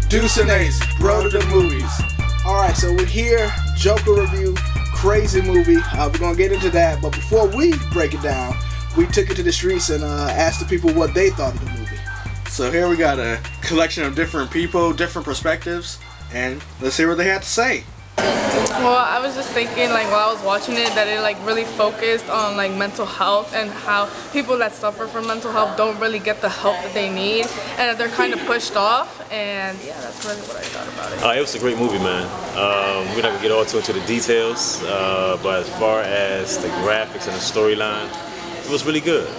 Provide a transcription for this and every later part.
Deuce Ace, bro to the movies. Alright, so we're here, Joker review, crazy movie. We're going to get into that, but before we break it down, we took it to the streets and asked the people what they thought of the movie. So here we got a collection of different people, different perspectives, and let's hear what they had to say. Well, I was just thinking, like, while I was watching it, that it like really focused on like mental health and how people that suffer from mental health don't really get the help that they need, and that they're kind of pushed off. And yeah, that's really what I thought about it. It was a great movie, man. We're not gonna get all too into the details, but as far as the graphics and the storyline, it was really good.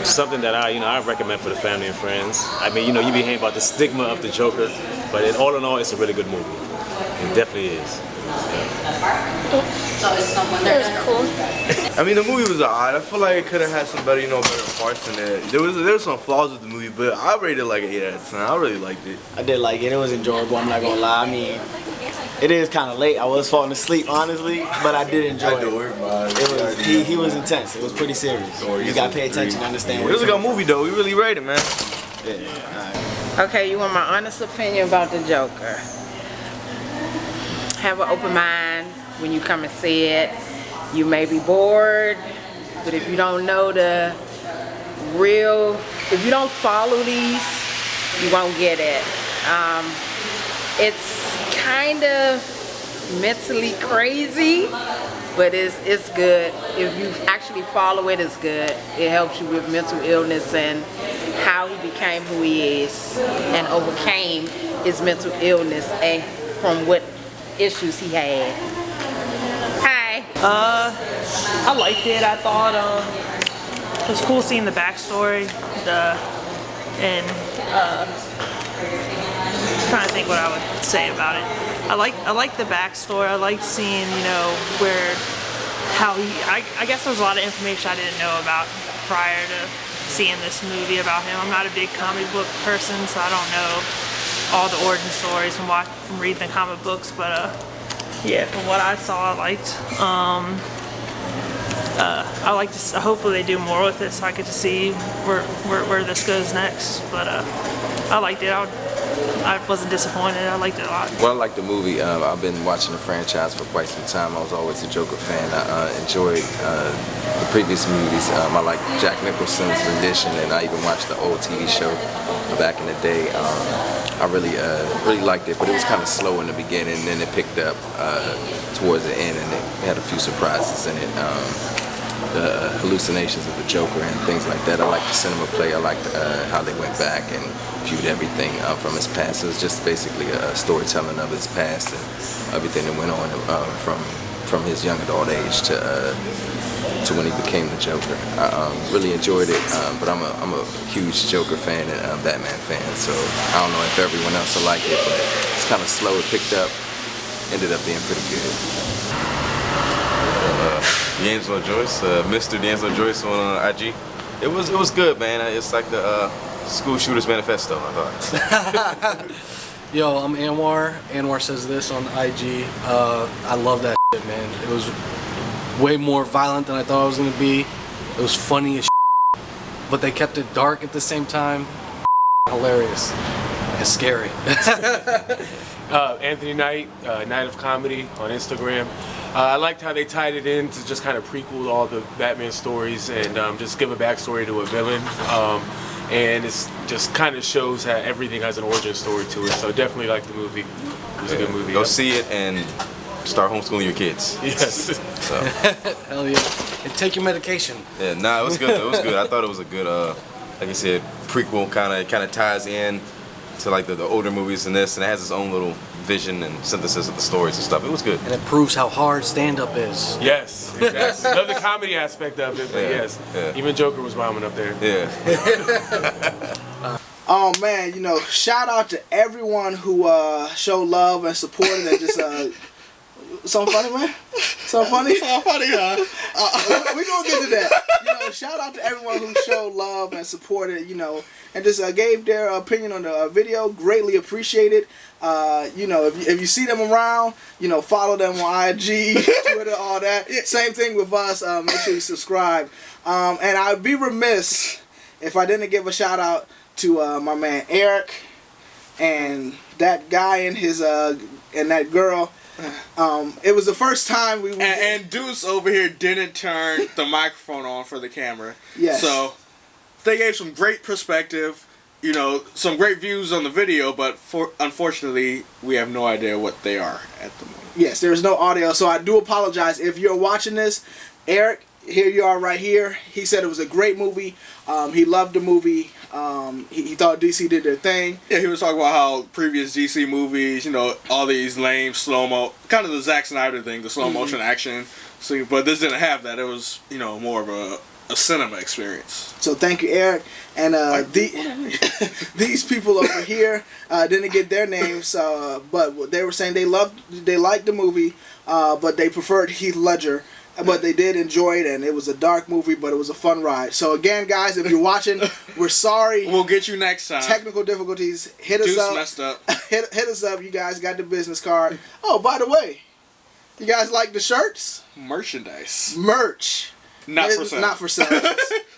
Something that I recommend for the family and friends. I mean, you be hearing about the stigma of the Joker, but all in all, it's a really good movie. It definitely is. Yeah. So it's no wonder it was cool. I mean, the movie was alright. I feel like it could have had some better, better parts in it. There was some flaws with the movie, but I rated it like an 8 out of 10. I really liked it. I did like it. It was enjoyable. I'm not gonna lie. I mean, it is kind of late. I was falling asleep, honestly, but I did enjoy it. He was intense. It was pretty serious. You gotta pay attention to understand. It was a good movie, though. We really rated, man. Yeah. Right. Okay, you want my honest opinion about the Joker? Have an open mind when you come and see it. You may be bored, but if you don't know if you don't follow these, you won't get it. It's kind of mentally crazy, but it's good. If you actually follow it, it's good. It helps you with mental illness and how he became who he is and overcame his mental illness and from what issues he had. Hi. I liked it. I thought it was cool seeing the backstory, trying to think what I would say about it. I like the backstory. I liked seeing, I guess there was a lot of information I didn't know about prior to seeing this movie about him. I'm not a big comic book person, so I don't know all the origin stories from reading the comic books, but yeah, from what I saw, I liked. I like to. Hopefully, they do more with it, so I get to see where this goes next. But I liked it. I wasn't disappointed. I liked it a lot. Well, I like the movie. I've been watching the franchise for quite some time. I was always a Joker fan. I enjoyed the previous movies. I like Jack Nicholson's rendition, and I even watched the old TV show back in the day. I really liked it, but it was kind of slow in the beginning, and then it picked up towards the end, and it had a few surprises in it. The hallucinations of the Joker and things like that. I like the cinema play. I liked how they went back and viewed everything from his past. It was just basically a storytelling of his past and everything that went on from his young adult age to when he became the Joker. I really enjoyed it, but I'm a huge Joker fan and Batman fan, so I don't know if everyone else will like it, but it's kind of slow. It picked up, ended up being pretty good. D'Angelo Joyce, Mr. D'Angelo Joyce on IG. It was good, man. It's like the School Shooters Manifesto, I thought. Yo, I'm Anwar. Anwar says this on IG. I love that shit, man. It was way more violent than I thought it was gonna be. It was funny as shit, but they kept it dark at the same time. Hilarious and scary. Anthony Knight, Night of Comedy on Instagram. I liked how they tied it in to just kind of prequel all the Batman stories and just give a backstory to a villain. And it's just kind of shows how everything has an origin story to it. So definitely like the movie. It was a good movie. Go see it and start homeschooling your kids. Yes. So. Hell yeah. And take your medication. Yeah, it was good. It was good. I thought it was a good, like I said, prequel. Kind of ties in to like the older movies and this, and it has its own little vision and synthesis of the stories and stuff. It was good. And it proves how hard stand-up is. Yes, exactly. Love the comedy aspect of it, but yes, even Joker was bombing up there. Yeah. Oh man, shout out to everyone who showed love and supported and just something funny, man? Something funny? Something funny, huh? We're gonna get to that. Shout out to everyone who showed love and supported, and just gave their opinion on the video. Greatly appreciated. If you see them around, follow them on IG, Twitter, all that. Same thing with us. Make sure you subscribe. And I'd be remiss if I didn't give a shout out to my man Eric. and that guy and his and that girl. It was the first time we and Deuce over here didn't turn the microphone on for the camera. Yes. So they gave some great perspective, you know, some great views on the video, but unfortunately we have no idea what they are at the moment. Yes, there's no audio, so I do apologize if you're watching this. Eric, here you are right here. He said it was a great movie. He loved the movie. He thought DC did their thing. Yeah, he was talking about how previous DC movies, you know, all these lame slow-mo, kind of the Zack Snyder thing, the slow-motion action. So, but this didn't have that. It was, you know, more of a cinema experience. So thank you, Eric. And these people over here didn't get their names, but they were saying they liked the movie, but they preferred Heath Ledger. But they did enjoy it, and it was a dark movie, but it was a fun ride. So again, guys, if you're watching, we're sorry. We'll get you next time. Technical difficulties. Hit us Deuce up. Messed up. Hit us up. You guys got the business card. Oh, by the way, you guys like the shirts? Merchandise. Merch. Not for sale. Not for sale.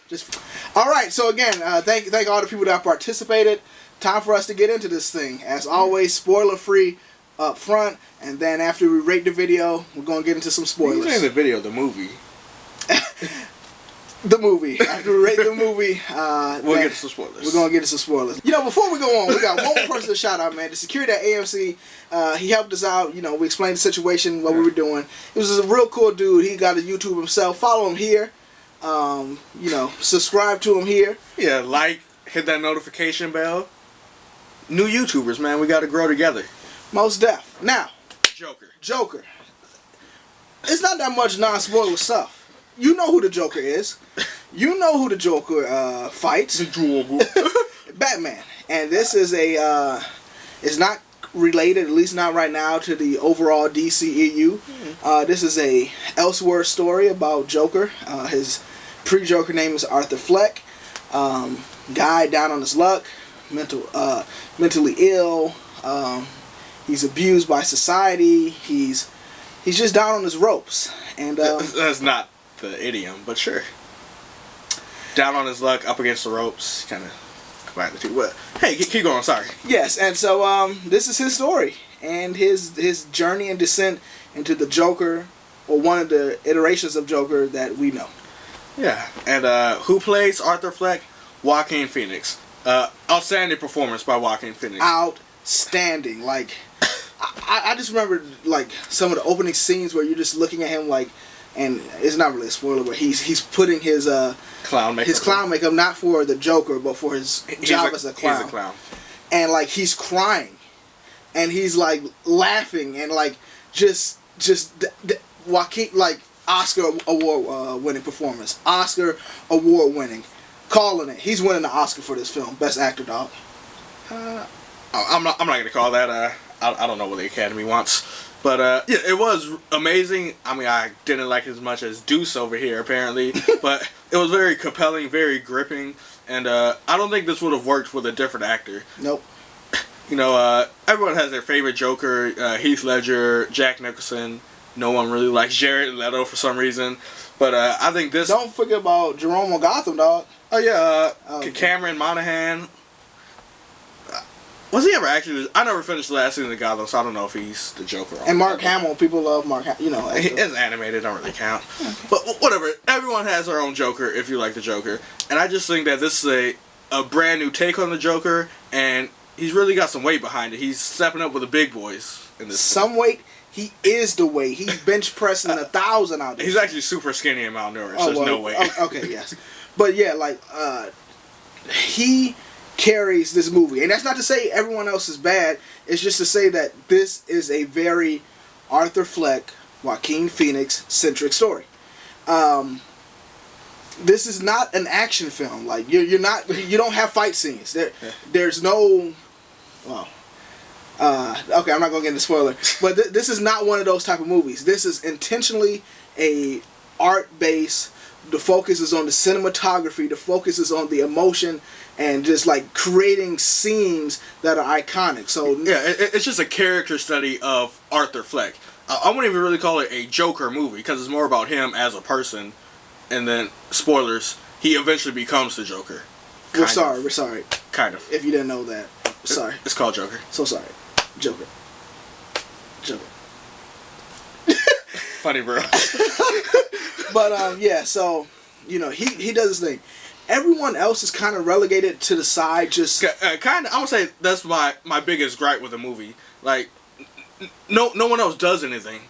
Just. All right. So again, thank all the people that participated. Time for us to get into this thing. As always, spoiler free up front, and then after we rate the video, we're gonna get into some spoilers. You're saying the video, the movie. The movie. After we rate the movie, we'll get to some spoilers. We're gonna get to some spoilers. You know, before we go on, we got one more person to shout out, man. The security at AMC, he helped us out. You know, we explained the situation, what we were doing. He was a real cool dude. He got a YouTube himself. Follow him here. You know, subscribe to him here. Yeah, like, hit that notification bell. New YouTubers, man. We got to grow together. Most def. Now, Joker. It's not that much non-spoiler stuff. You know who the Joker is. You know who the Joker fights. The Joker. Batman. And this is it's not related, at least not right now, to the overall DCEU. This is a elsewhere story about Joker. His pre-Joker name is Arthur Fleck. Guy down on his luck, mentally ill. He's abused by society. He's just down on his ropes. And that's not the idiom, but sure. Down on his luck, up against the ropes, kind of combine the two. But hey, keep going. Sorry. Yes, and so this is his story and his journey and descent into the Joker, or one of the iterations of Joker that we know. Yeah, and who plays Arthur Fleck? Joaquin Phoenix. Outstanding performance by Joaquin Phoenix. Outstanding. Like, I just remember like some of the opening scenes where you're just looking at him like, and it's not really a spoiler, but he's putting his clown makeup. His clown makeup, not for the Joker, but for his job as a clown. He's a clown. And like he's crying, and he's like laughing, and like just Joaquin, like Oscar award winning performance, Oscar award winning, calling it. He's winning the Oscar for this film, best actor, dog. I'm not gonna call that. I don't know what the Academy wants, but yeah, it was amazing. I mean, I didn't like it as much as Deuce over here apparently, but it was very compelling, very gripping, and I don't think this would have worked with a different actor. Nope. You know, everyone has their favorite Joker, Heath Ledger, Jack Nicholson. No one really likes Jared Leto for some reason, but I think this. Don't forget about Jerome on Gotham, dog. Oh yeah, Cameron Monaghan. Was he ever actually? I never finished the last season of Gotham, so I don't know if he's the Joker. And Mark Hamill, people love Mark Hamill. You know, it's animated, don't really count. But whatever, everyone has their own Joker if you like the Joker. And I just think that this is a brand new take on the Joker, and he's really got some weight behind it. He's stepping up with the big boys in this. Some weight. He is the weight. He's bench pressing 1,000 out there. He's actually super skinny and malnourished. So there's no weight. Okay, yes. But yeah, like, he carries this movie. And that's not to say everyone else is bad. It's just to say that this is a very Arthur Fleck, Joaquin Phoenix centric story. This is not an action film. Like, you don't have fight scenes. There's no, well, okay, I'm not gonna get into spoiler, but this is not one of those type of movies. This is intentionally a art base. The focus is on the cinematography. The focus is on the emotion and just like creating scenes that are iconic. So yeah, it's just a character study of Arthur Fleck. I wouldn't even really call it a Joker movie because it's more about him as a person. And then spoilers, he eventually becomes the Joker. We're sorry. Kind of. If you didn't know that. Sorry. It's called Joker. So sorry. Joker. Funny, bro. But yeah, so he does his thing. Everyone else is kind of relegated to the side. Just kind of. I'm gonna say that's my biggest gripe with the movie. Like, no one else does anything,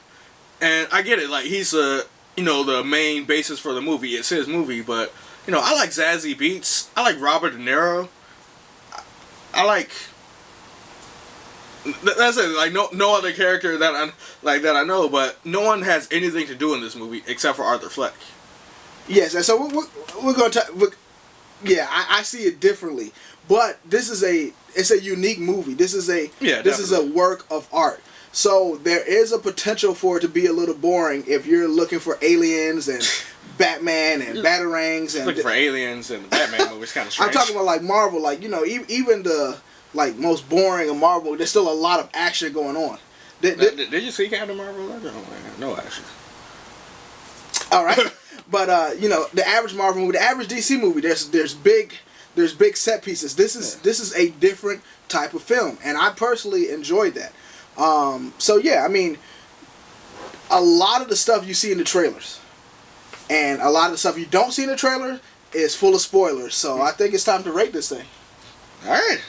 and I get it. Like, he's the main basis for the movie. It's his movie, but I like Zazie Beetz. I like Robert De Niro. I like. That's it. Like no other character that I know, but no one has anything to do in this movie except for Arthur Fleck. Yes, and so we're going to. Yeah, I see it differently, but it's a unique movie. This is a work of art. So there is a potential for it to be a little boring if you're looking for aliens and Batman and Batarangs and looking for aliens and the Batman movies kind of strange. I'm talking about like Marvel, like even the most boring of Marvel. There's still a lot of action going on. Did you see Captain Marvel? No action. All right. But the average Marvel movie, the average DC movie, there's big set pieces. This is a different type of film, and I personally enjoyed that. So yeah, I mean, a lot of the stuff you see in the trailers, and a lot of the stuff you don't see in the trailer is full of spoilers. So I think it's time to rate this thing. All right.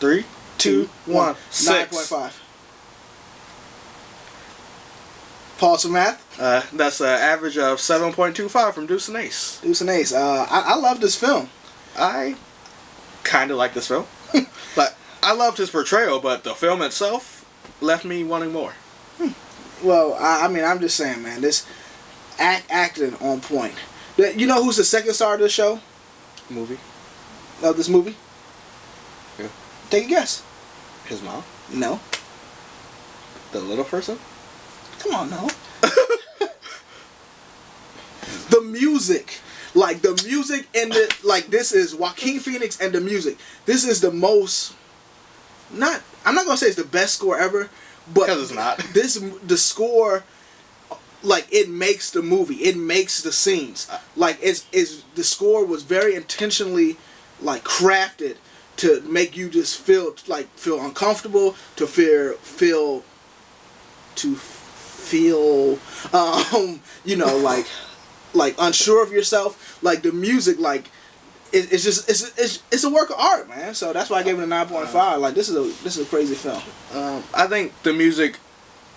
3, 2, 1. 9.5. Pause for math. That's an average of 7.25 from Deuce Ace. Deuce Ace. I love this film. I kind of like this film. But I loved his portrayal, but the film itself left me wanting more. Well, I mean, I'm just saying, man, this acting on point. You know who's the second star of this show? Movie. Of this movie? Yeah. Take a guess. His mom? No. The little person? Come on, no. The music. Like, the music and this is Joaquin Phoenix and the music. This is the most, I'm not going to say it's the best score ever, but because it's not. The score, like, it makes the movie. It makes the scenes. Like, the score was very intentionally, like, crafted to make you just feel uncomfortable, to feel like unsure of yourself. Like, the music, like, it's a work of art, man. So that's why I gave it a 9.5. Like, this is a crazy film. I think the music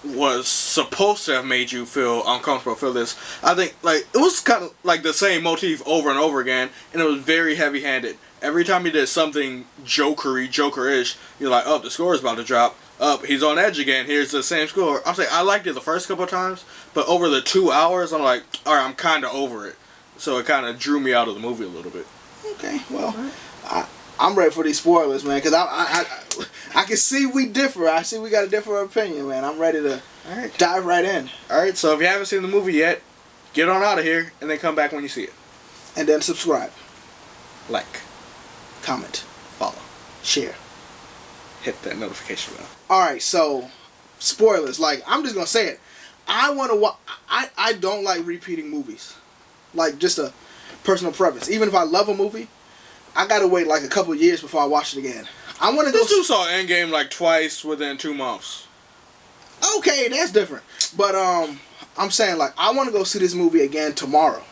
was supposed to have made you feel uncomfortable, feel this. I think, like, it was kind of like the same motif over and over again, and it was very heavy-handed. Every time he did something Joker-ish, you're like, oh, the score is about to drop. Up, he's on edge again. Here's the same score. I'm saying I liked it the first couple of times, but over the 2 hours, I'm like, all right, I'm kind of over it. So it kind of drew me out of the movie a little bit. Okay, well, I'm ready for these spoilers, man, because I can see we differ. I see we got a different opinion, man. I'm ready to dive right in. All right, so if you haven't seen the movie yet, get on out of here and then come back when you see it. And then subscribe, like, comment, follow, share. Hit that notification bell. Alright, so spoilers. Like, I'm just gonna say it. I don't like repeating movies. Like, just a personal preference. Even if I love a movie, I gotta wait like a couple years before I watch it again. I wanna go. This dude saw Endgame like twice within 2 months. Okay, that's different. But I'm saying, like, I wanna go see this movie again tomorrow.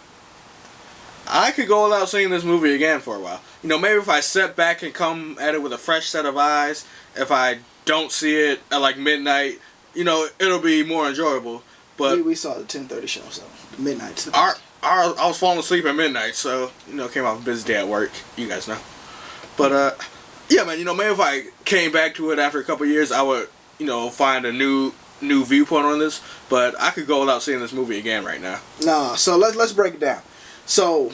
I could go without seeing this movie again for a while. Maybe if I step back and come at it with a fresh set of eyes, if I don't see it at like midnight, it'll be more enjoyable. But we saw the 10:30 show, so midnight. I was falling asleep at midnight, so came off a busy day at work. You guys know. But yeah, man, maybe if I came back to it after a couple years, I would find a new viewpoint on this. But I could go without seeing this movie again right now. Nah, so let's break it down. So,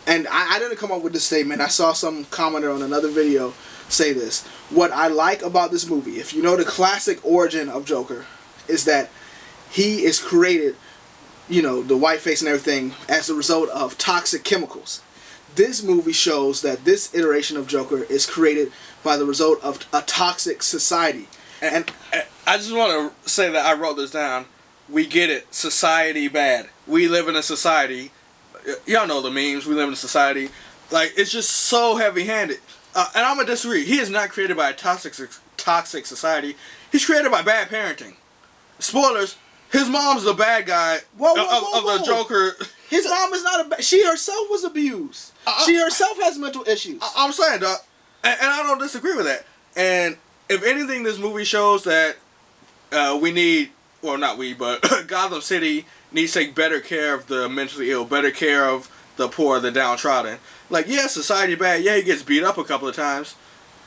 and I didn't come up with this statement. I saw some commenter on another video say this. What I like about this movie, if you know the classic origin of Joker, is that he is created, the white face and everything, as a result of toxic chemicals. This movie shows that this iteration of Joker is created by the result of a toxic society. And I just want to say that I wrote this down. We get it. Society bad. We live in a society. Y'all know the memes. We live in a society. Like, it's just so heavy-handed. and I'm gonna disagree. He is not created by a toxic society. He's created by bad parenting. Spoilers. His mom's the bad guy of the Joker. His mom is not a bad. She herself was abused. She herself has mental issues. I'm saying, dog, and I don't disagree with that. And if anything, this movie shows that we need, well, not we, but Gotham City needs to take better care of the mentally ill, better care of the poor, the downtrodden. Like, yeah, society bad. Yeah, he gets beat up a couple of times,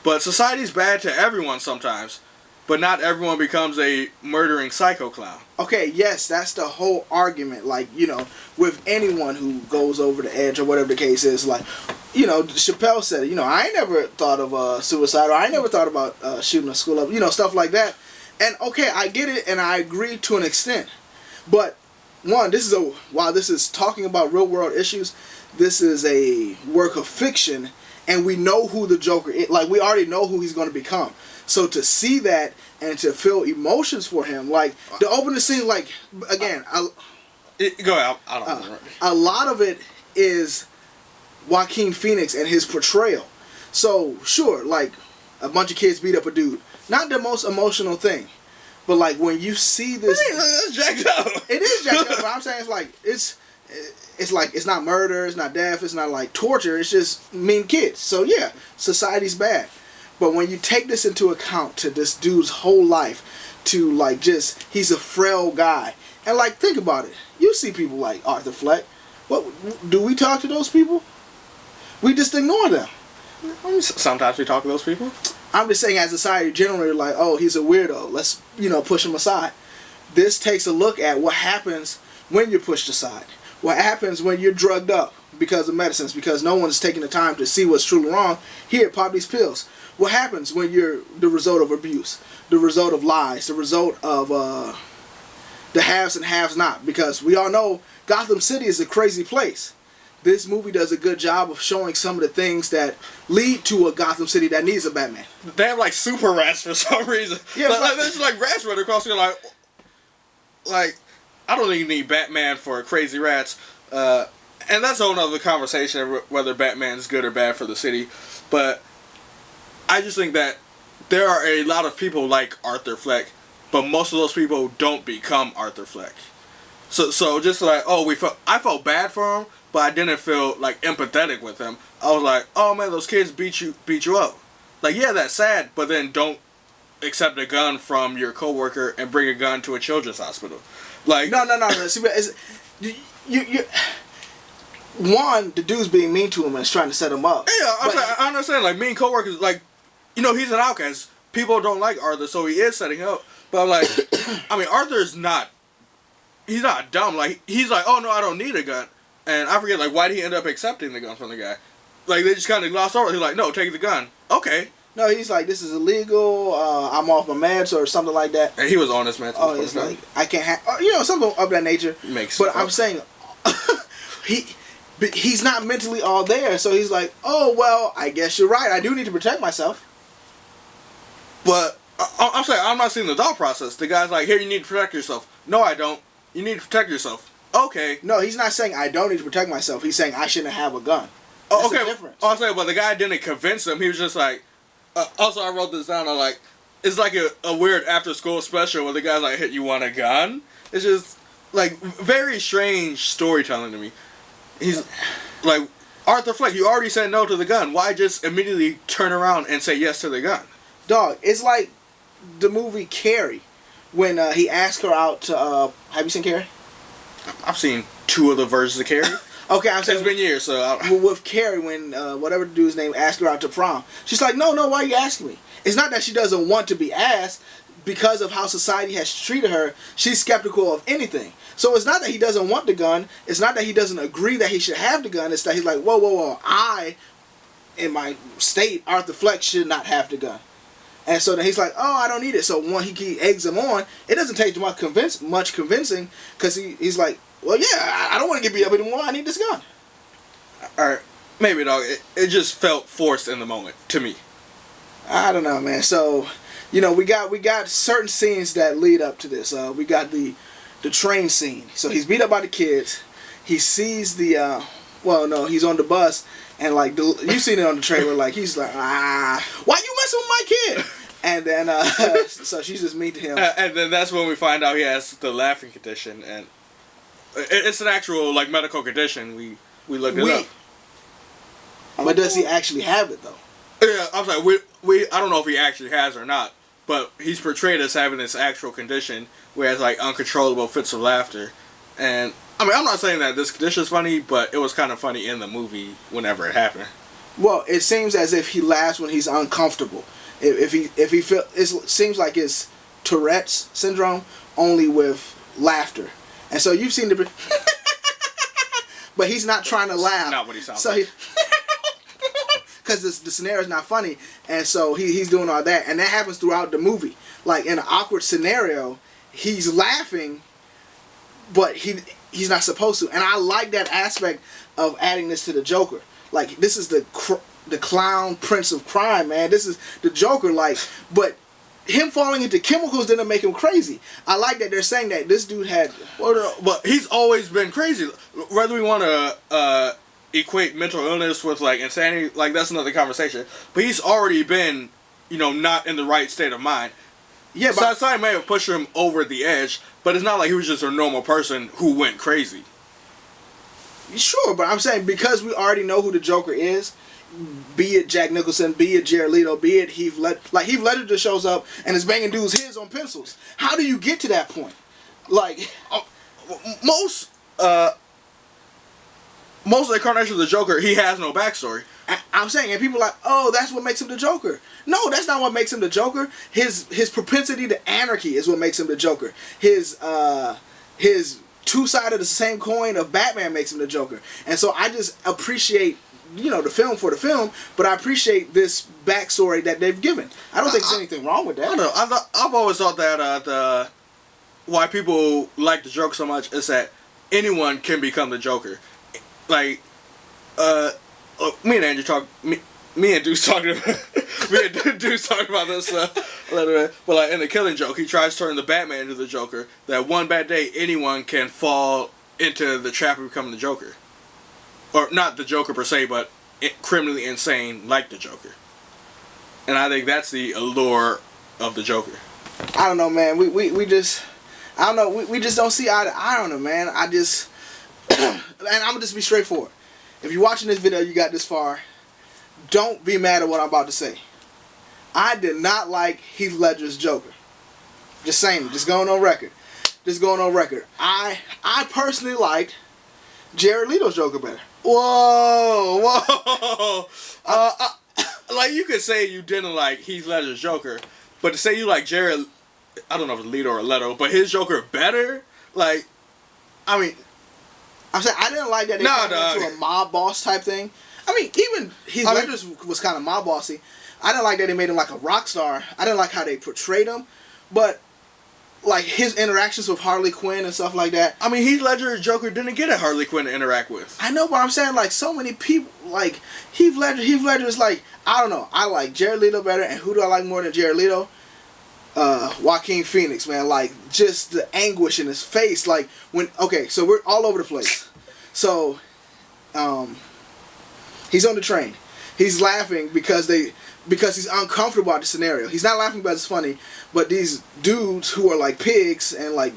but society's bad to everyone sometimes. But not everyone becomes a murdering psycho clown. Okay, yes, that's the whole argument. Like, you know, with anyone who goes over the edge or whatever the case is, like, you know, Chappelle said it. You know, I ain't never thought of suicide, or I ain't never thought about shooting a school up, you know, stuff like that. And, okay, I get it, and I agree to an extent. But, one, while this is talking about real-world issues, this is a work of fiction, and we know who the Joker is. Like, we already know who he's going to become. So to see that and to feel emotions for him, like the opening scene, like again, go out. I don't know. A lot of it is Joaquin Phoenix and his portrayal. So sure, like a bunch of kids beat up a dude, not the most emotional thing, but like when you see this, that's jacked up. It is jacked up. But I'm saying it's like it's not murder, it's not death, it's not like torture. It's just mean kids. So yeah, society's bad. But when you take this into account to this dude's whole life, to like just, he's a frail guy. And like, think about it. You see people like Arthur Fleck. What, do we talk to those people? We just ignore them. Sometimes we talk to those people. I'm just saying as a society generally, like, oh, he's a weirdo. Let's, you know, push him aside. This takes a look at what happens when you're pushed aside. What happens when you're drugged up because of medicines, because no one's taking the time to see what's truly wrong. Here, pop these pills. What happens when you're the result of abuse, the result of lies, the result of the haves and haves not? Because we all know Gotham City is a crazy place. This movie does a good job of showing some of the things that lead to a Gotham City that needs a Batman. They have like super rats for some reason. Yeah, like there's like rats running across here. Like I don't think you need Batman for crazy rats. And that's a whole other conversation whether Batman's good or bad for the city. But I just think that there are a lot of people like Arthur Fleck, but most of those people don't become Arthur Fleck. So just like, I felt bad for him, but I didn't feel like empathetic with him. I was like, oh man, those kids beat you up. Like, yeah, that's sad, but then don't accept a gun from your coworker and bring a gun to a children's hospital. Like, no. See, you one, the dude's being mean to him and is trying to set him up. Yeah, I understand. Like, mean coworkers, like, you know, he's an outcast. People don't like Arthur, so he is setting up. But I'm like, I mean, Arthur's not. He's not dumb. Like, he's like, oh no, I don't need a gun. And I forget, like, why did he end up accepting the gun from the guy? Like, they just kind of glossed over. He's like, no, take the gun. Okay. No, he's like, this is illegal. I'm off my meds or something like that. And he was on his meds. Oh, it's like, I can't have, you know, something of that nature. Makes sense. But I'm saying, he's not mentally all there. So he's like, oh, well, I guess you're right. I do need to protect myself. But I'm saying, I'm not seeing the thought process. The guy's like, here, you need to protect yourself. No, I don't. You need to protect yourself. Okay. No, he's not saying I don't need to protect myself. He's saying I shouldn't have a gun. That's okay. Difference. I'm saying, but the guy didn't convince him. He was just like, also, I wrote this down. I'm like, it's like a weird after-school special where the guy's like, hey, you want a gun? It's just, like, very strange storytelling to me. He's, like, Arthur Fleck, you already said no to the gun. Why just immediately turn around and say yes to the gun? Dog, it's like the movie Carrie, when he asked her out to, have you seen Carrie? I've seen 2 of the versions of Carrie. Okay, I'm saying it's been years, so with Carrie, when whatever the dude's name asked her out to prom, she's like, no, why are you asking me? It's not that she doesn't want to be asked. Because of how society has treated her, she's skeptical of anything. So it's not that he doesn't want the gun. It's not that he doesn't agree that he should have the gun. It's that he's like, whoa, I, in my state, Arthur Fleck should not have the gun. And so then he's like, oh, I don't need it. So when he eggs him on, it doesn't take much convincing, because he's like, well, yeah, I don't want to get beat up anymore. I need this gun. Alright, maybe, dog. It just felt forced in the moment, to me. I don't know, man. So, you know, we got certain scenes that lead up to this. We got the train scene. So he's beat up by the kids. He sees the, he's on the bus, And like you seen it on the trailer, like he's like, why you messing with my kid? And then so she's just mean to him. And then that's when we find out he has the laughing condition, and it's an actual like medical condition. We looked it up. But does he actually have it though? Yeah, I'm sorry. I don't know if he actually has or not, but he's portrayed as having this actual condition where it's like uncontrollable fits of laughter. And I mean, I'm not saying that this condition is funny, but it was kind of funny in the movie whenever it happened. Well, it seems as if he laughs when he's uncomfortable. If he feel, it seems like it's Tourette's syndrome, only with laughter. And so you've seen the, but he's not trying to laugh. Not what he sounds so like. Because the scenario is not funny, and so he's doing all that, and that happens throughout the movie. Like in an awkward scenario, he's laughing, but he's not supposed to. And I like that aspect of adding this to the Joker. Like this is the clown prince of crime, man. This is the Joker, like, but him falling into chemicals didn't make him crazy. I like that they're saying that this dude had. Well, but he's always been crazy. Whether we want to equate mental illness with like insanity, like that's another conversation. But he's already been, not in the right state of mind. Yeah, but society may have pushed him over the edge, but it's not like he was just a normal person who went crazy. Sure, but I'm saying because we already know who the Joker is, be it Jack Nicholson, be it Jared Leto, be it Heath Ledger. Like Heath Ledger just shows up and is banging dudes' heads on pencils. How do you get to that point? Like most of the incarnations of the Joker, he has no backstory. I'm saying, and people are like, oh, that's what makes him the Joker. No, that's not what makes him the Joker. His propensity to anarchy is what makes him the Joker. His two sides of the same coin of Batman makes him the Joker. And so I just appreciate, the film for the film, but I appreciate this backstory that they've given. I don't think there's anything wrong with that. I don't know. I've always thought that why people like the Joker so much is that anyone can become the Joker. Like, me and Andrew me and Deuce talked about this a little bit. But like in The Killing Joke, he tries to turn the Batman into the Joker. That one bad day, anyone can fall into the trap of becoming the Joker, or not the Joker per se, but criminally insane like the Joker. And I think that's the allure of the Joker. I don't know, man. We just, I don't know. We just don't see eye to eye on it, man. I just, and I'm gonna just be straightforward. If you're watching this video, you got this far, don't be mad at what I'm about to say. I did not like Heath Ledger's Joker. Just saying, just going on record. I personally liked Jared Leto's Joker better. Whoa. Like you could say you didn't like Heath Ledger's Joker, but to say you like Jared, I don't know if it's Leto or Leto, but his Joker better? Like, I mean, I'm saying I didn't like that they turned into a mob boss type thing. I mean, even Heath Ledger's was kind of mob bossy. I didn't like that they made him like a rock star. I didn't like how they portrayed him, but like his interactions with Harley Quinn and stuff like that. I mean, Heath Ledger's Joker didn't get a Harley Quinn to interact with. I know, but I'm saying like so many people like Heath Ledger is like, I don't know. I like Jared Leto better, and who do I like more than Jared Leto? Joaquin Phoenix, man. Like just the anguish in his face. Like so we're all over the place. So, he's on the train. He's laughing because he's uncomfortable about the scenario. He's not laughing because it's funny, but these dudes who are like pigs and like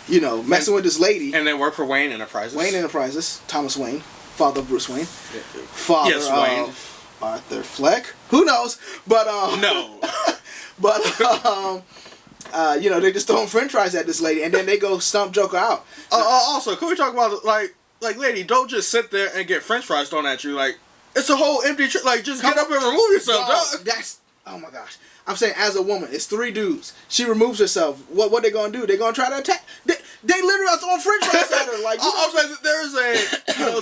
messing with this lady. And they work for Wayne Enterprises. Thomas Wayne, father of Bruce Wayne, father Wayne. of Arthur Fleck. Who knows? But no. But they just throwing French fries at this lady, and then they go stump Joker out. Also, can we talk about like lady? Don't just sit there and get French fries thrown at you. Like it's a whole empty. Like just get up and remove yourself. Oh my gosh. I'm saying as a woman, it's 3 dudes. She removes herself. What they gonna do? They gonna try to attack? They literally are throwing French fries at her. Like I'm saying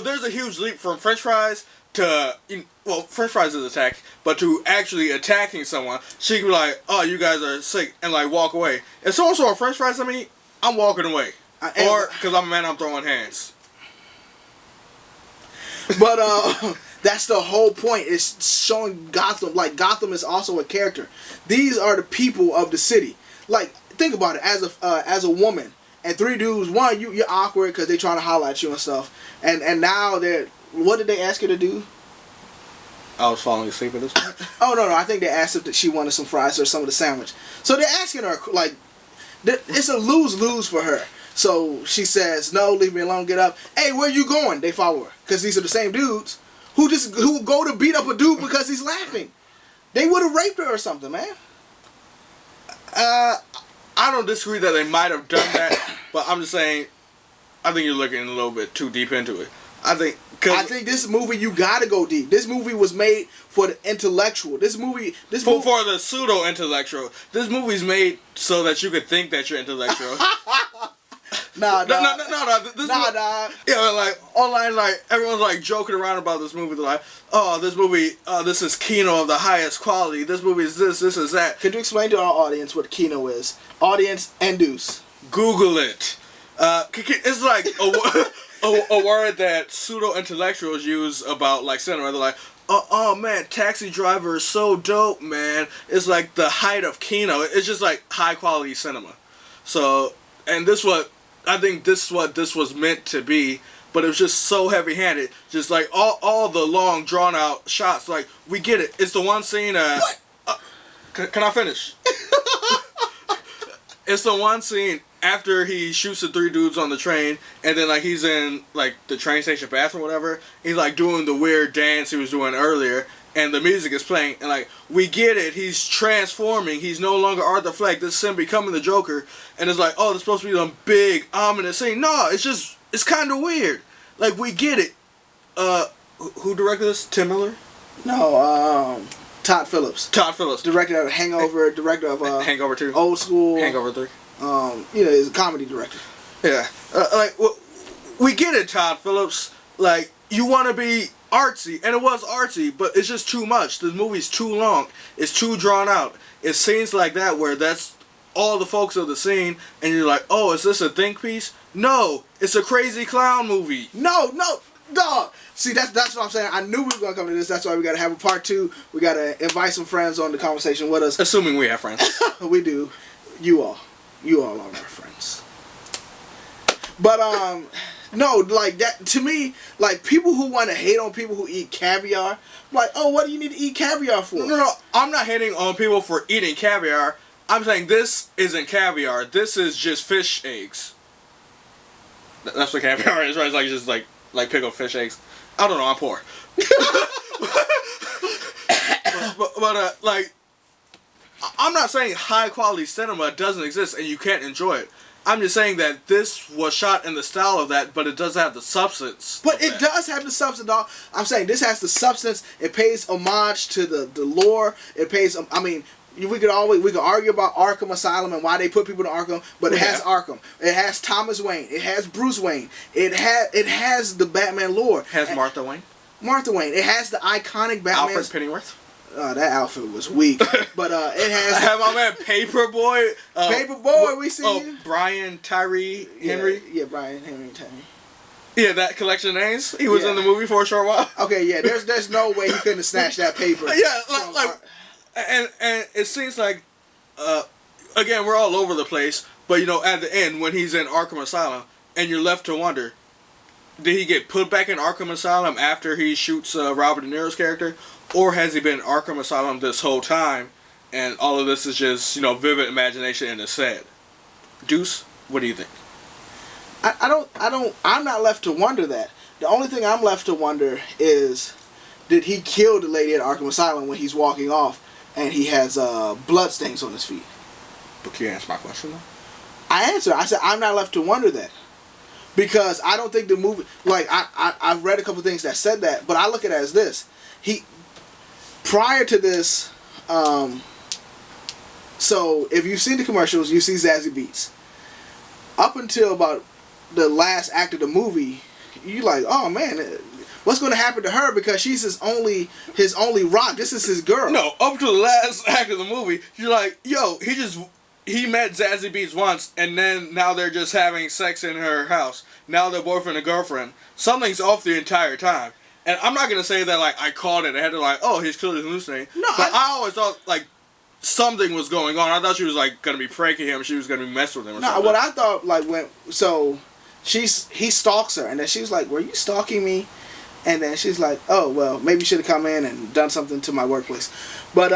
there's a huge leap from French fries to French fries is attack, but to actually attacking someone. She can be like, "Oh, you guys are sick," and like walk away. If someone saw French fries at me, I'm walking away. Or because I'm a man, I'm throwing hands. But that's the whole point. It's showing Gotham. Like Gotham is also a character. These are the people of the city. Like think about it. As a woman and 3 dudes. One, you're awkward because they trying to holler at you and stuff. And now they're what did they ask her to do? I was falling asleep at this point. Oh no, I think they asked if she wanted some fries or some of the sandwich. So they're asking her like, it's a lose-lose for her. So she says, "No, leave me alone. Get up. Hey, where you going?" They follow her because these are the same dudes who go to beat up a dude because he's laughing. They would have raped her or something, man. I don't disagree that they might have done that, but I'm just saying, I think you're looking a little bit too deep into it. I think this movie, you gotta go deep. This movie was made for the intellectual. This movie for the pseudo intellectual. This movie's made so that you could think that you're intellectual. Nah. Yeah, like online, like everyone's like joking around about this movie. They're like, "Oh, this movie, this is Kino of the highest quality. This movie is this is that." Could you explain to our audience what Kino is? Audience and Deuce. Google it. It's like a word that pseudo intellectuals use about like cinema. They're like, "Oh man, Taxi Driver is so dope, man. It's like the height of Kino. It's just like high quality cinema." So, and I think this is what this was meant to be, but it was just so heavy-handed. Just like all the long, drawn-out shots. Like, we get it. It's the one scene. Can I finish? It's the one scene after he shoots the 3 dudes on the train, and then like he's in like the train station bathroom or whatever. He's like doing the weird dance he was doing earlier, and the music is playing, and like we get it. He's transforming. He's no longer Arthur Fleck. This is him becoming the Joker, and it's like, oh, there's supposed to be some big ominous scene. No, it's kind of weird. Like we get it. Who directed this? Tim Miller? No, Todd Phillips. Todd Phillips, director of Hangover, director of Hangover 2, Old School, Hangover 3. He's a comedy director. Yeah, we get it, Todd Phillips. Like, you want to be artsy, and it was artsy, but it's just too much. This movie's too long. It's too drawn out. It's scenes like that where that's all the focus of the scene, and you're like, oh, is this a think piece? No, it's a crazy clown movie. No, dog. See, that's what I'm saying. I knew we were gonna come to this. That's why we gotta have a part 2. We gotta invite some friends on the conversation with us. Assuming we have friends. We do. You all are our friends. But no, like that to me, like people who want to hate on people who eat caviar, like, oh, what do you need to eat caviar for? No, I'm not hating on people for eating caviar. I'm saying this isn't caviar. This is just fish eggs. That's what caviar is, right? It's like just like pickled fish eggs. I don't know. I'm poor. but like, I'm not saying high quality cinema doesn't exist and you can't enjoy it. I'm just saying that this was shot in the style of that, but it doesn't have the substance. But it does have the substance, dog. I'm saying this has the substance. It pays homage to the lore. It pays. I mean, we could argue about Arkham Asylum and why they put people in Arkham, but it has Arkham. It has Thomas Wayne. It has Bruce Wayne. It has the Batman lore. It has Martha Wayne. Martha Wayne. It has the iconic Batman. Alfred Pennyworth. That outfit was weak, but it has. I have my man Paperboy. Paperboy, we see you. Brian Tyree Henry. Yeah, Brian Henry Tyree. Yeah, that collection of names. He was in the movie for a short while. Okay, yeah. There's no way he couldn't have snatched that paper. Yeah, and it seems like, again, we're all over the place. But you know, at the end when he's in Arkham Asylum, and you're left to wonder, did he get put back in Arkham Asylum after he shoots Robert De Niro's character? Or has he been in Arkham Asylum this whole time, and all of this is just, vivid imagination in the set? Deuce, what do you think? I'm not left to wonder that. The only thing I'm left to wonder is, did he kill the lady at Arkham Asylum when he's walking off, and he has blood stains on his feet? But can you answer my question, though? I answered. I said, I'm not left to wonder that. Because I don't think the movie, like, I've read a couple things that said that, but I look at it as this. Prior to this, so if you've seen the commercials, you see Zazie Beetz. Up until about the last act of the movie, you like, oh man, what's going to happen to her? Because she's his only rock. This is his girl. No, up to the last act of the movie, you're like, yo, he met Zazie Beetz once, and then now they're just having sex in her house. Now they're boyfriend and girlfriend. Something's off the entire time. And I'm not gonna say that like I called it. I had to like, oh, he's clearly hallucinating. No, but I always thought like something was going on. I thought she was like gonna be pranking him. She was gonna be messing with him. Or something. What I thought like he stalks her, and then she was like, "Were you stalking me?" And then she's like, oh, well, maybe you should have come in and done something to my workplace. But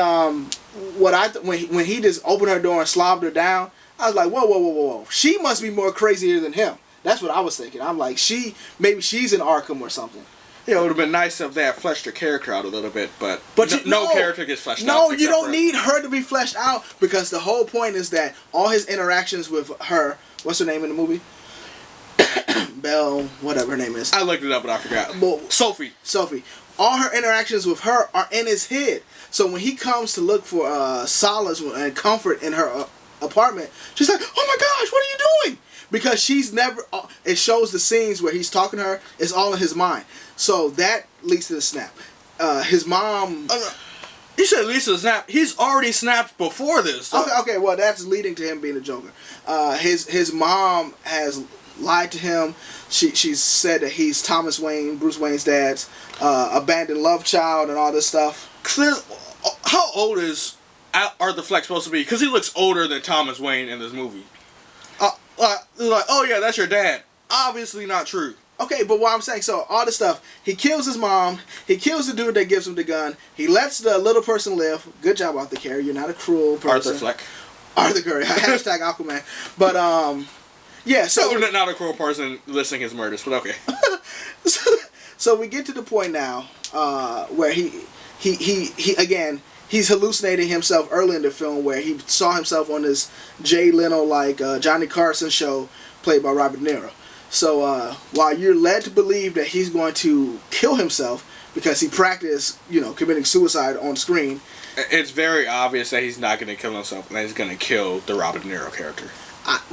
when he just opened her door and slobbed her down, I was like, whoa. She must be more crazier than him. That's what I was thinking. I'm like, maybe she's in Arkham or something. Yeah, it would have been nice if they had fleshed her character out a little bit, but no character gets fleshed out. No, you don't need her to be fleshed out, because the whole point is that all his interactions with her, what's her name in the movie? Belle, whatever her name is. I looked it up, but I forgot. Well, Sophie. All her interactions with her are in his head. So when he comes to look for solace and comfort in her apartment, she's like, oh my gosh, what are you doing? Because she's never, it shows the scenes where he's talking to her, it's all in his mind. So that leads to the snap. His mom... You said leads to the snap. He's already snapped before this. So. Okay, well, that's leading to him being a Joker. His mom has lied to him. She's said that he's Thomas Wayne, Bruce Wayne's dad's abandoned love child and all this stuff. How old is Arthur Fleck supposed to be? Because he looks older than Thomas Wayne in this movie. Like, oh yeah, that's your dad. Obviously not true. Okay, but what I'm saying, so all this stuff, he kills his mom, he kills the dude that gives him the gun, he lets the little person live. Good job, Arthur Curry. You're not a cruel person. Arthur Fleck. Arthur Curry. Hashtag Aquaman. But, yeah, so... No, not a cruel person listing his murders, but okay. So we get to the point now where he again, he's hallucinating himself early in the film, where he saw himself on this Jay Leno-like Johnny Carson show played by Robert De Niro. So while you're led to believe that he's going to kill himself because he practiced, committing suicide on screen, it's very obvious that he's not going to kill himself and that he's going to kill the Robert De Niro character.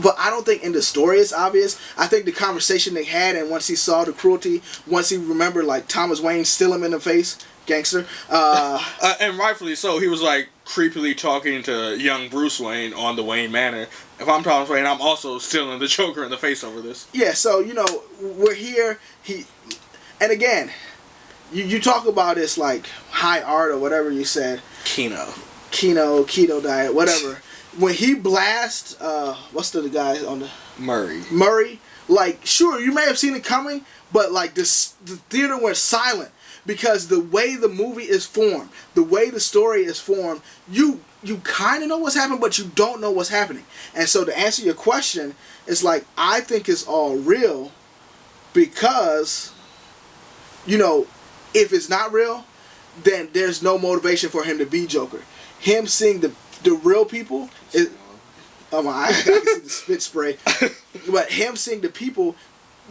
But I don't think in the story it's obvious. I think the conversation they had, and once he saw the cruelty, once he remembered, like, Thomas Wayne still him in the face, gangster. And rightfully so. He was, like, creepily talking to young Bruce Wayne on the Wayne Manor. If I'm Thomas Wayne, I'm also still in the Joker in the face over this. Yeah, so, we're here. And again, you talk about this, like, high art or whatever you said. Keto diet, whatever. When he blasts, what's the guy on the... Murray, like, sure, you may have seen it coming, but, like, the theater went silent. Because the way the movie is formed, the way the story is formed, you kind of know what's happening, but you don't know what's happening. And so to answer your question, it's like, I think it's all real because, if it's not real, then there's no motivation for him to be Joker. Him seeing the real people is... Oh my, I can see the spit spray. But him seeing the people...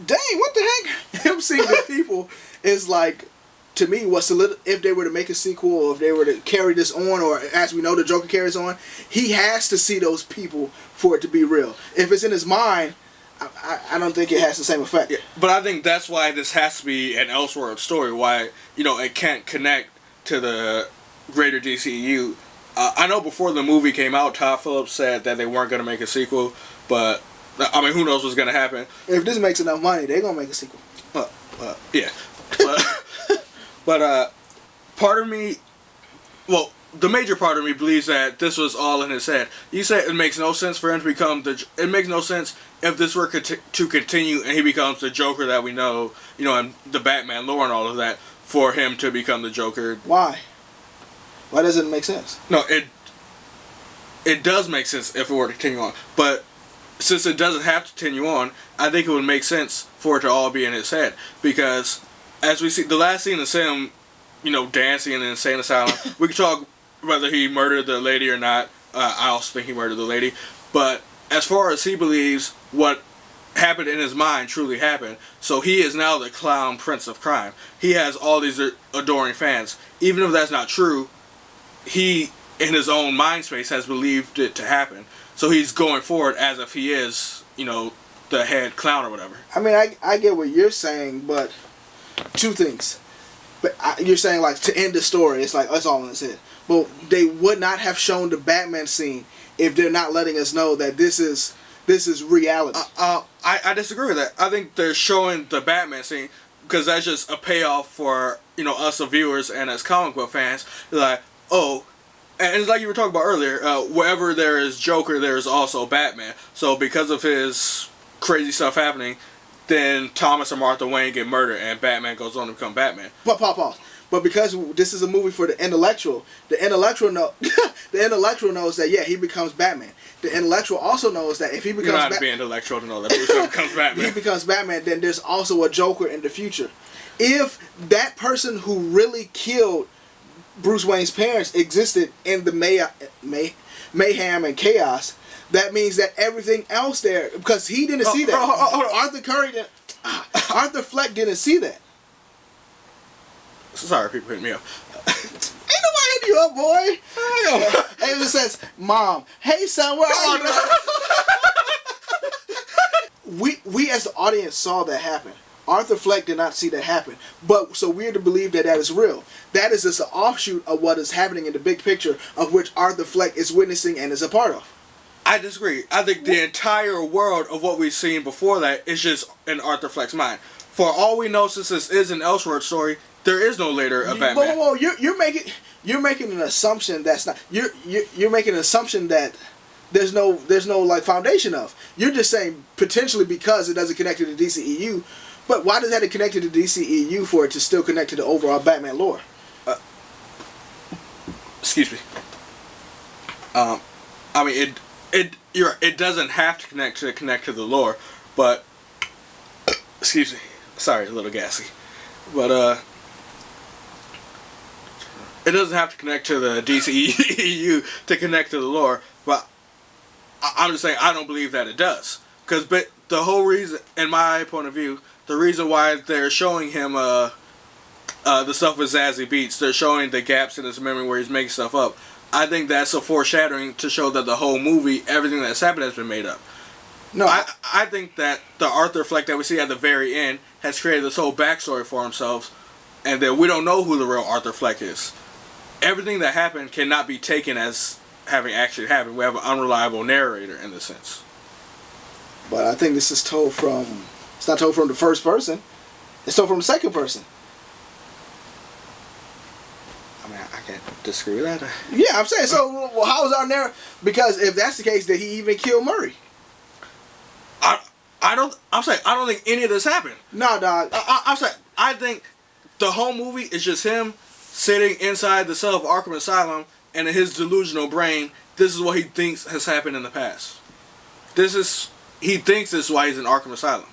Dang, what the heck? Him seeing the people is like... To me, if they were to make a sequel, or if they were to carry this on, or as we know the Joker carries on, he has to see those people for it to be real. If it's in his mind, I don't think it has the same effect. Yeah, but I think that's why this has to be an Elseworld story, why, it can't connect to the greater DCU. I know before the movie came out, Todd Phillips said that they weren't going to make a sequel, but, who knows what's going to happen. If this makes enough money, they're going to make a sequel. Yeah. But part of me, the major part of me believes that this was all in his head. You said it makes no sense for him to become it makes no sense if this were to continue and he becomes the Joker that we know, and the Batman lore and all of that, for him to become the Joker. Why? Why doesn't it make sense? No, it does make sense if it were to continue on. But since it doesn't have to continue on, I think it would make sense for it to all be in his head. Because... as we see, the last scene is him, dancing in an insane asylum. We can talk whether he murdered the lady or not. I also think he murdered the lady. But as far as he believes what happened in his mind truly happened, so he is now the clown prince of crime. He has all these adoring fans. Even if that's not true, he, in his own mind space, has believed it to happen. So he's going forward as if he is, the head clown or whatever. I mean, I get what you're saying, but... Two things. But you're saying, like, to end the story, it's like, that's all in his head. But they would not have shown the Batman scene if they're not letting us know that this is reality. I disagree with that. I think they're showing the Batman scene because that's just a payoff for, us as viewers and as comic book fans. Like, oh, and it's like you were talking about earlier, wherever there is Joker, there is also Batman. So because of his crazy stuff happening, then Thomas and Martha Wayne get murdered, and Batman goes on to become Batman. But pause. But because this is a movie for the intellectual knows that he becomes Batman. The intellectual also knows that if he becomes you don't have to be intellectual to know that Bruce Wayne becomes Batman. he becomes Batman, then there's also a Joker in the future. If that person who really killed Bruce Wayne's parents existed in the mayhem and chaos, that means that everything else there, because he didn't see that. Arthur Fleck didn't see that. Sorry, people hitting me up. Ain't nobody hitting you up, boy. And it just says, Mom, hey son, where are you? We as the audience saw that happen. Arthur Fleck did not see that happen. But so we're to believe that is real. That is just an offshoot of what is happening in the big picture of which Arthur Fleck is witnessing and is a part of. I disagree. I think the entire world of what we've seen before that is just in Arthur Fleck's mind. For all we know, since this is an Elseworld story, there is no later a Batman. Whoa, you're making an assumption that's not you're making an assumption that there's no like foundation of. You're just saying potentially because it doesn't connect to the DCEU, but why does that connect to the DCEU for it to still connect to the overall Batman lore? Excuse me. I mean it doesn't have to connect to the lore, but excuse me. Sorry, a little gassy, but it doesn't have to connect to the DCEU to connect to the lore, but I'm just saying I don't believe that it does. Because the whole reason, in my point of view, the reason why they're showing him the stuff with Zazie Beetz, they're showing the gaps in his memory where he's making stuff up. I think that's a foreshadowing to show that the whole movie, everything that's happened has been made up. No, I think that the Arthur Fleck that we see at the very end has created this whole backstory for himself, and that we don't know who the real Arthur Fleck is. Everything that happened cannot be taken as having actually happened. We have an unreliable narrator in this sense. But I think this is told from, it's not told from the first person, it's told from the second person. I mean, I can't disagree with that. Yeah, I'm saying, so well, how is our narrative? Because if that's the case, did he even kill Murray? I don't think any of this happened. No, dog. I'm saying, I think the whole movie is just him sitting inside the cell of Arkham Asylum, and in his delusional brain, this is what he thinks has happened in the past. He thinks this is why he's in Arkham Asylum.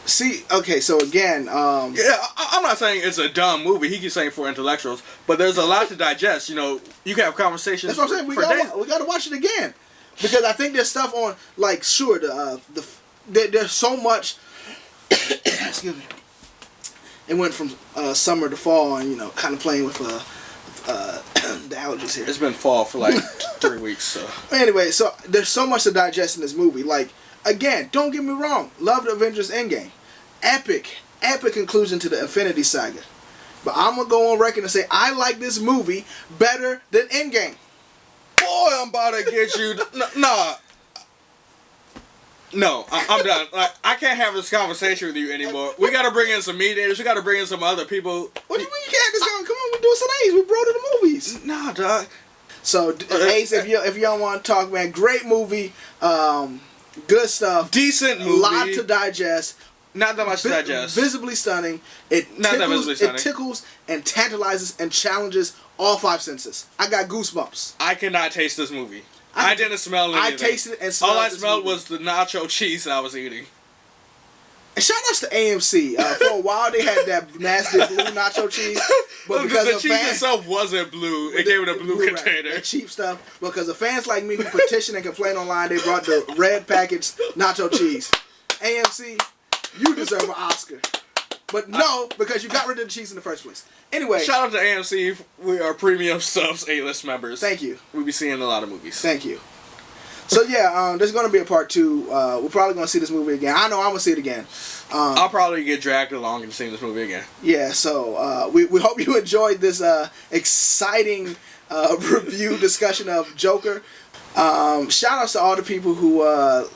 See, okay, so again, yeah, I'm not saying it's a dumb movie. He keeps saying for intellectuals, but there's a lot to digest. You know, you can have conversations. That's what I'm saying. We got to watch it again, because I think there's stuff on, like, sure, there's so much. Excuse me. It went from summer to fall, and kind of playing with the allergies here. It's been fall for like 3 weeks. So anyway, so there's so much to digest in this movie. Like, again, don't get me wrong, love the Avengers Endgame, epic conclusion to the Infinity Saga. But I'm gonna go on record and say I like this movie better than Endgame. Boy, I'm about to get you. No, I'm done. Like, I can't have this conversation with you anymore. We got to bring in some mediators. We got to bring in some other people. What do you mean you can't just go? Come on, we're doing some A's. We brought to the movies. Nah, dog. So Ace, if y'all want to talk, man, great movie, good stuff, decent movie, a lot to digest. Not that much to digest. Visibly stunning. It tickles and tantalizes and challenges all five senses. I got goosebumps. I cannot taste this movie. I didn't smell anything. I tasted and smelled. All I smelled was the nacho cheese I was eating. And shout outs to AMC. For a while they had that nasty blue nacho cheese, but because the cheese itself wasn't blue, it came in a blue container. That cheap stuff. Because of fans like me who petition and complain online, they brought the red packaged nacho cheese. AMC, you deserve an Oscar. But no, because you got rid of the cheese in the first place. Anyway. Shout out to AMC. We are premium subs A-list members. Thank you. We'll be seeing a lot of movies. Thank you. So yeah, there's going to be a part 2. We're probably going to see this movie again. I know I'm going to see it again. I'll probably get dragged along into seeing this movie again. Yeah, so we hope you enjoyed this exciting review discussion of Joker. Shout outs to all the people who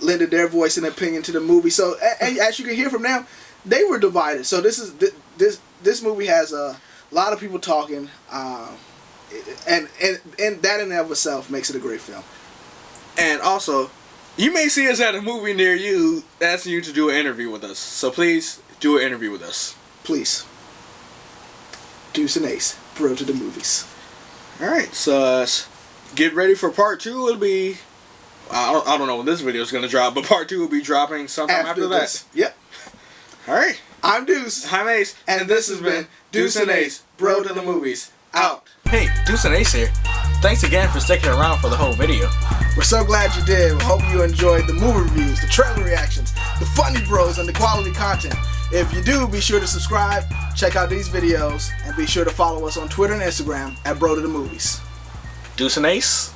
lended their voice and opinion to the movie. So and as you can hear from them, they were divided. So this movie has a lot of people talking, and that in and of itself makes it a great film. And also, You may see us at a movie near you asking you to do an interview with us. So please do an interview with us. Please. Deuce and Ace, Bro to the Movies. Alright, so get ready for part 2. It'll be... I don't know when this video is going to drop, but part 2 will be dropping sometime after that. Yep. Alright. I'm Deuce. I'm Ace. And this has been Deuce and Ace, Bro to the Movies. Out. Hey, Deuce and Ace here. Thanks again for sticking around for the whole video. We're so glad you did. We hope you enjoyed the movie reviews, the trailer reactions, the funny bros, and the quality content. If you do, be sure to subscribe, check out these videos, and be sure to follow us on Twitter and Instagram at Bro to the Movies. Deuce and Ace,